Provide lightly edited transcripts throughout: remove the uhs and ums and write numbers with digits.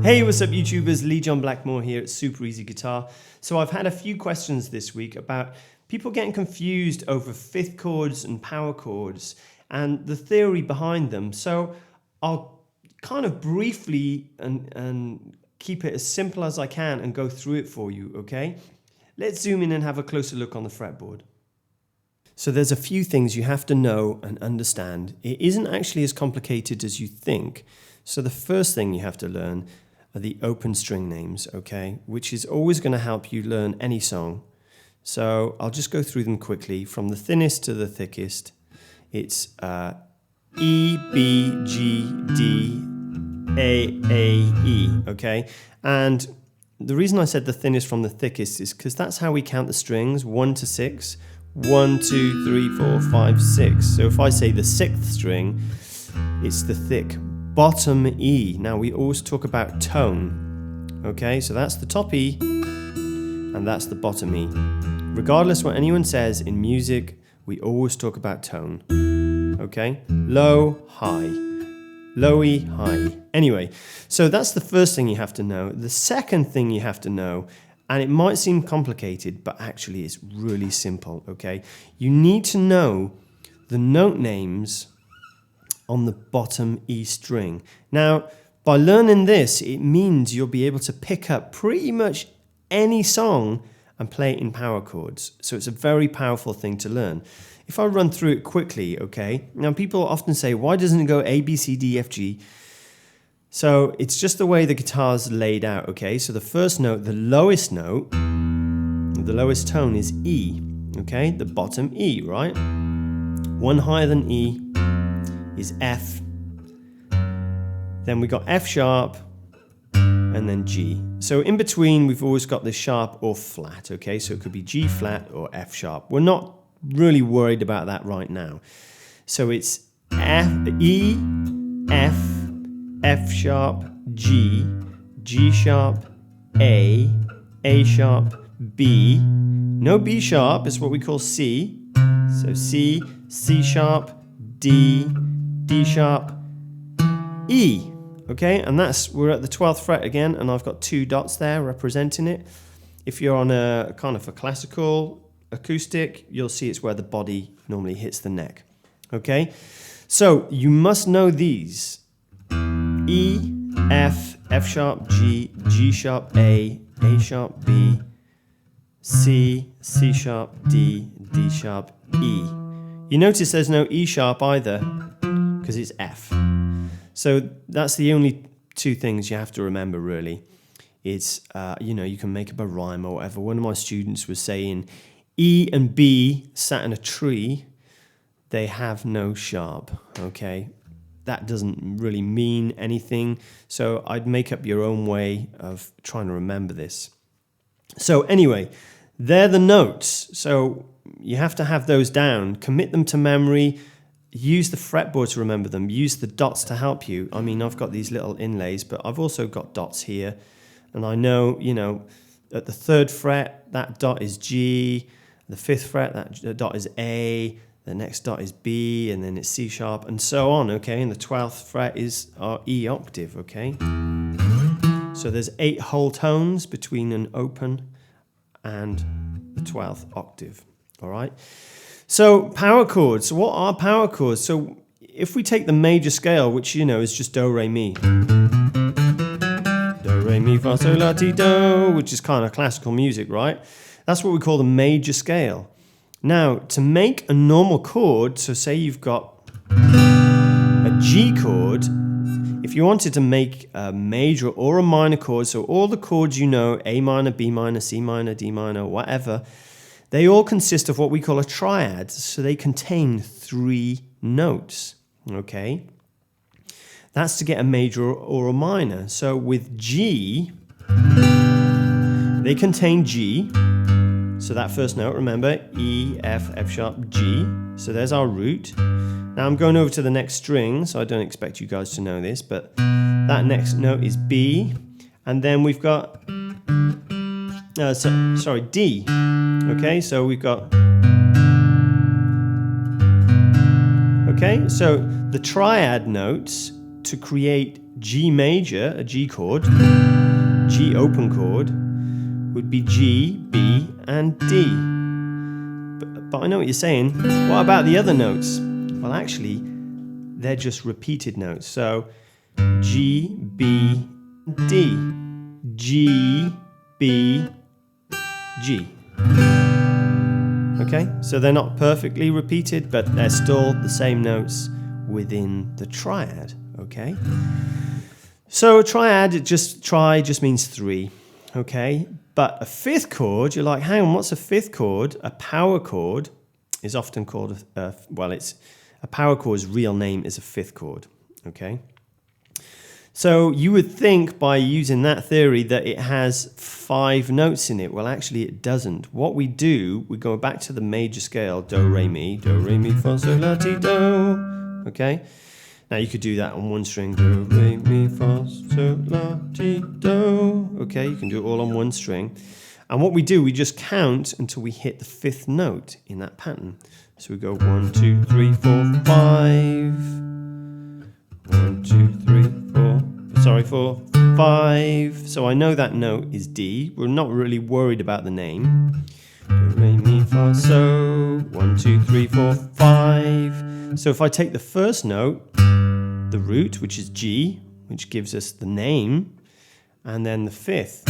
Hey, what's up YouTubers? Lee John Blackmore here at Super Easy Guitar. So I've had a few questions this week about people getting confused over fifth chords and power chords and the theory behind them. So I'll kind of briefly and keep it as simple as I can and go through it for you, okay? Let's zoom in and have a closer look on the fretboard. So there's a few things you have to know and understand. It isn't actually as complicated as you think. So the first thing you have to learn are the open string names, okay? Which is always going to help you learn any song. So I'll just go through them quickly. From the thinnest to the thickest, it's E, B, G, D, A, E, okay? And the reason I said the thinnest from the thickest is because that's how we count the strings, 1 to 6. 1, 2, 3, 4, 5, 6. So if I say the sixth string, it's the thick bottom E. Now we always talk about tone, okay? So that's the top E and that's the bottom E. Regardless what anyone says in music, we always talk about tone, okay? Low, high, low E, high E. Anyway, so that's the first thing you have to know. The second thing you have to know, and it might seem complicated, but actually it's really simple, okay? You need to know the note names on the bottom E string. Now, by learning this, it means you'll be able to pick up pretty much any song and play it in power chords. So it's a very powerful thing to learn. If I run through it quickly, okay? Now, people often say, why doesn't it go A, B, C, D, F, G? So it's just the way the guitar's laid out, okay? So the first note, the lowest note, the lowest tone is E, okay? The bottom E, right? One higher than E is F. Then we got F sharp and then G. So in between, we've always got this sharp or flat, okay? So it could be G flat or F sharp. We're not really worried about that right now. So it's F, E, F, F sharp, G, G sharp, A sharp, B. No B sharp is what we call C. So C, C sharp, D, D sharp, E. Okay, and we're at the 12th fret again, and I've got 2 dots there representing it. If you're on a kind of a classical acoustic, you'll see it's where the body normally hits the neck. Okay, so you must know these. E, F, F sharp, G, G sharp, A sharp, B, C, C sharp, D, D sharp, E. You notice there's no E sharp either because it's F. So that's the only 2 things you have to remember really. It's, you can make up a rhyme or whatever. One of my students was saying E and B sat in a tree, they have no sharp, okay? That doesn't really mean anything. So I'd make up your own way of trying to remember this. So anyway, they're the notes. So you have to have those down, commit them to memory, use the fretboard to remember them, use the dots to help you. I mean, I've got these little inlays, but I've also got dots here. And I know, at the 3rd fret, that dot is G. The 5th fret, that dot is A. The next dot is B, and then it's C sharp, and so on, okay? And the 12th fret is our E octave, okay? So there's 8 whole tones between an open and the 12th octave, all right? So power chords. So what are power chords? So if we take the major scale, which, is just do, re, mi. Do, re, mi, fa, sol, la, ti, do, which is kind of classical music, right? That's what we call the major scale. Now, to make a normal chord, so say you've got a G chord, if you wanted to make a major or a minor chord, so all the chords A minor, B minor, C minor, D minor, whatever, they all consist of what we call a triad, so they contain 3 notes, okay? That's to get a major or a minor. So with G, they contain G. So that first note, remember, E, F, F sharp, G. So there's our root. Now I'm going over to the next string, so I don't expect you guys to know this, but that next note is B. And then we've got, D. Okay, so we've got, okay, so the triad notes to create G major, a G chord, G open chord, would be G, B, and D. But I know what you're saying. What about the other notes? Well, actually, they're just repeated notes. So G, B, D. G, B, G. Okay, so they're not perfectly repeated, but they're still the same notes within the triad. Okay, so a triad, tri just means three. Okay, but a fifth chord, you're like, hang on, what's a fifth chord? A power chord is often called it's a power chord's real name is a fifth chord. Okay. So you would think by using that theory that it has 5 notes in it. Well, actually it doesn't. What we do, we go back to the major scale, do, re, mi, fa, sol, la, ti, do. Okay? Now you could do that on one string, do, re, mi, fa, sol, la, ti, do. Okay, you can do it all on one string. And what we do, we just count until we hit the 5th note in that pattern. So we go 1, 2, 3, 4, 5. 1, 2, 3, 4. Sorry, 4, 5. So I know that note is D. We're not really worried about the name. Do, re, mi, fa, so. 1, 2, 3, 4, 5. So if I take the first note, the root, which is G, which gives us the name, and then the 5th,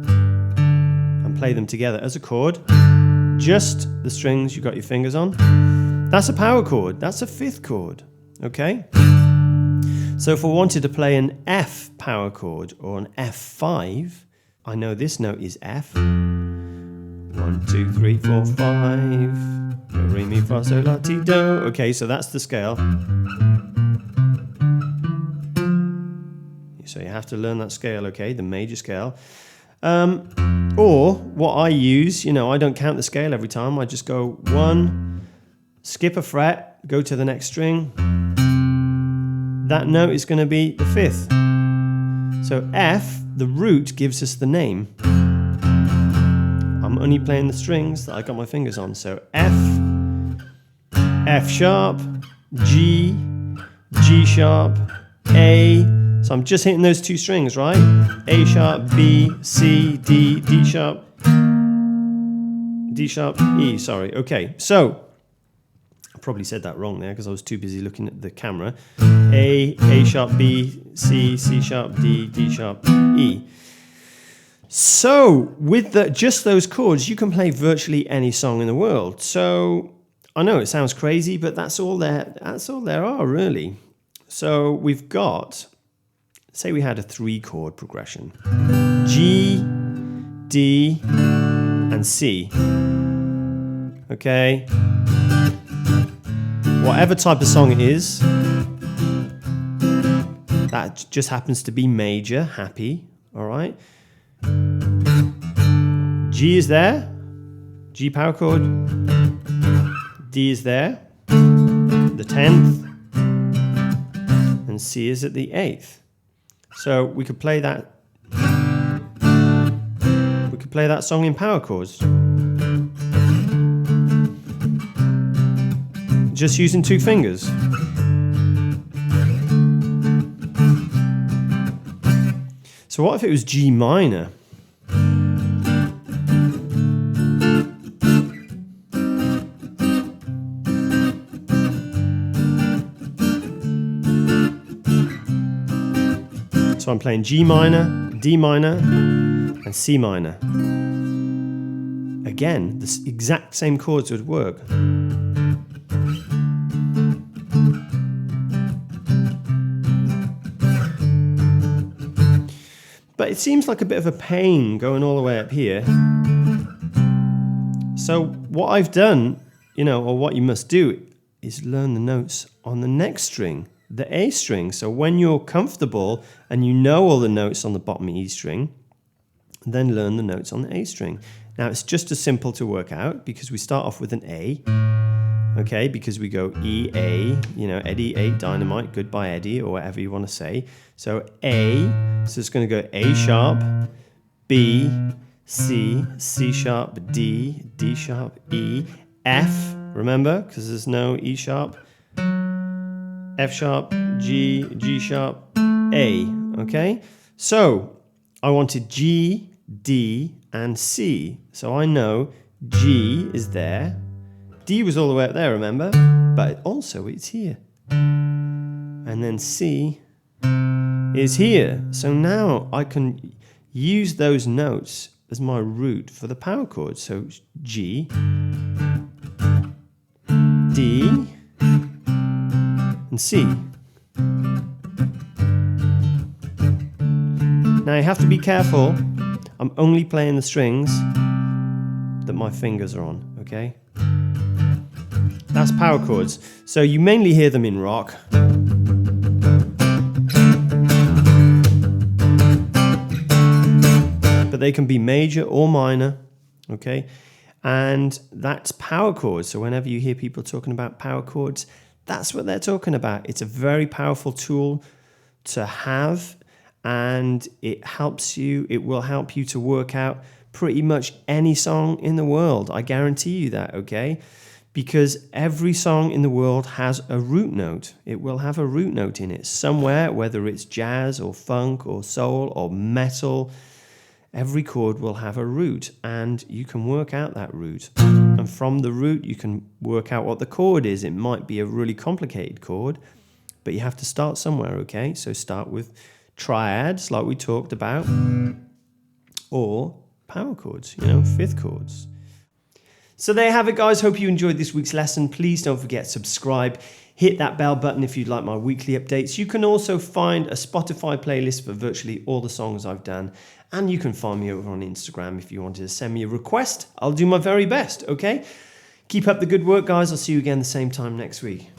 and play them together as a chord, just the strings you got your fingers on, that's a power chord. That's a 5th chord. Okay? So if I wanted to play an F power chord or an F5, I know this note is F. 1, 2, 3, 4, 5. Do, re, mi, fa, sol, la, ti, do. Okay, so that's the scale. So you have to learn that scale, okay, the major scale. Or what I use, I don't count the scale every time. I just go 1, skip a fret, go to the next string. That note is going to be the 5th. So F, the root, gives us the name. I'm only playing the strings that I got my fingers on. So F, F sharp, G, G sharp, A. So I'm just hitting those 2 strings, right? A sharp, B, C, D, D sharp, E, sorry. Okay, so I probably said that wrong there because I was too busy looking at the camera. A sharp, B, C, C sharp, D, D sharp, E. So with just those chords, you can play virtually any song in the world. So I know it sounds crazy, but that's all there are really. So we've got, say we had a 3-chord progression. G, D, and C. Okay? Whatever type of song it is, that just happens to be major, happy, all right? G is there, G power chord. D is there, the 10th, and C is at the 8th. So we could play that. We could play that song in power chords, just using 2 fingers. So what if it was G minor? So I'm playing G minor, D minor, and C minor. Again, the exact same chords would work. But it seems like a bit of a pain going all the way up here. So what I've done, or what you must do, is learn the notes on the next string, the A string. So when you're comfortable and you know all the notes on the bottom E string, then learn the notes on the A string. Now it's just as simple to work out because we start off with an A, okay, because we go E, A, Eddie, A, dynamite, goodbye Eddie, or whatever you want to say. So A, so it's going to go A sharp, B, C, C sharp, D, D sharp, E, F, remember, because there's no E sharp, F sharp, G, G sharp, A, okay? So I wanted G, D, and C. So I know G is there. D was all the way up there, remember? But also it's here. And then C is here. So now I can use those notes as my root for the power chords. So G, D, and C. Now you have to be careful. I'm only playing the strings that my fingers are on, okay? That's power chords. So you mainly hear them in rock. But they can be major or minor, okay? And that's power chords. So whenever you hear people talking about power chords, that's what they're talking about. It's a very powerful tool to have, and it will help you to work out pretty much any song in the world. I guarantee you that, okay? Because every song in the world has a root note. It will have a root note in it somewhere, whether it's jazz or funk or soul or metal. Every chord will have a root, and you can work out that root. And from the root, you can work out what the chord is. It might be a really complicated chord, but you have to start somewhere, okay? So start with triads, like we talked about, or power chords, fifth chords. So there you have it, guys. Hope you enjoyed this week's lesson. Please don't forget to subscribe. Hit that bell button if you'd like my weekly updates. You can also find a Spotify playlist for virtually all the songs I've done. And you can find me over on Instagram if you wanted to send me a request. I'll do my very best, okay? Keep up the good work, guys. I'll see you again the same time next week.